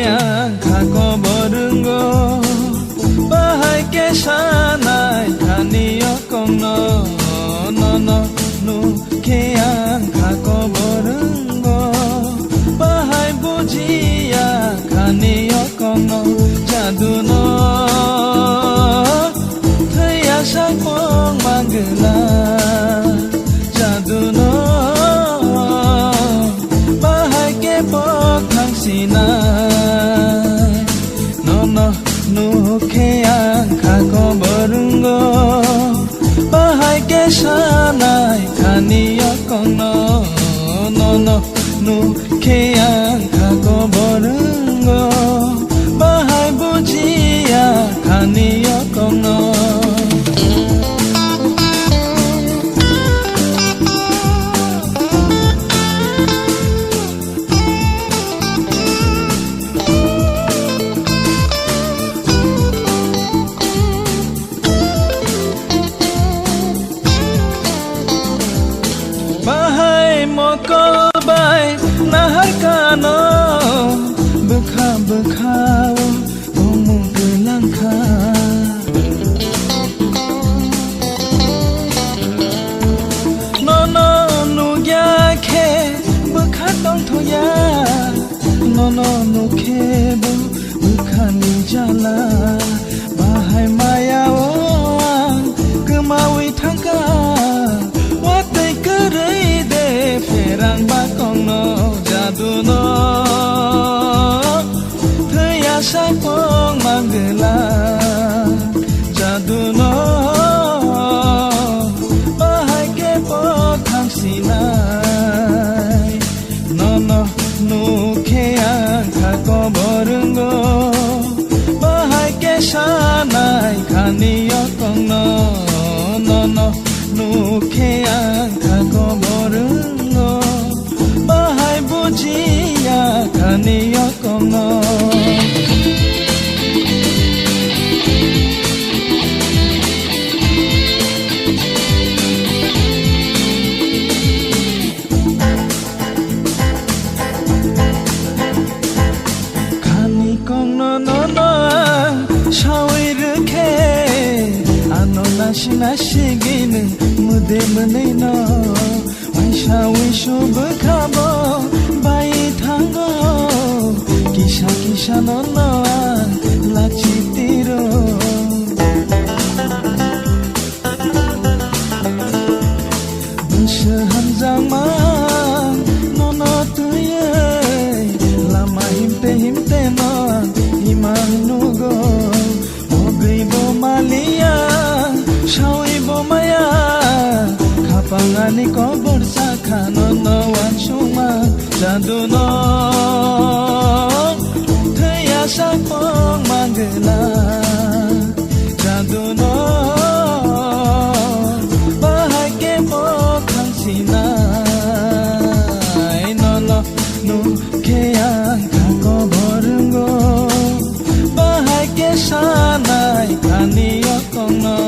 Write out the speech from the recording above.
yang kako borungo bahai ke sanai kani yokong no nu ke yang kako borungo bahai bujia kani yokong no jadu no thaya sakong manggela jadu no bahai ke pok thang sinai nu ke yang kako borungo bahai ke sanai kani yokong no nu ke yang kako borungo bahai bujia kani yokong no mokol bay nahar kano bekha omong gelangka no nu gya khe bekha tong thoya no khe bu bekha ni jala bahai maya o kemawi thangka watai karai ferang bakong no jadu no thaya sakong manggela jadu no bahai ke pok thang sinai no nu ke yang kako borungo bahai ke sanai kani yokong no nu ke yang kako borungo bahai bujia kani yokong no kani kong no shawi rukhe ano nashi ginu mude menai no waisha wisho bekhabo bai thango kisha no lachi tiro bunse hanjang ma no tuye lama himte no imang nugo ogai bo malia shawi bo maya kapangani ko borsa khano no wansuma jadu no thaya sakong manggela jadu no bahai ke pok thang sinai nu ke yang kako borungo bahai ke sanai kani yokong no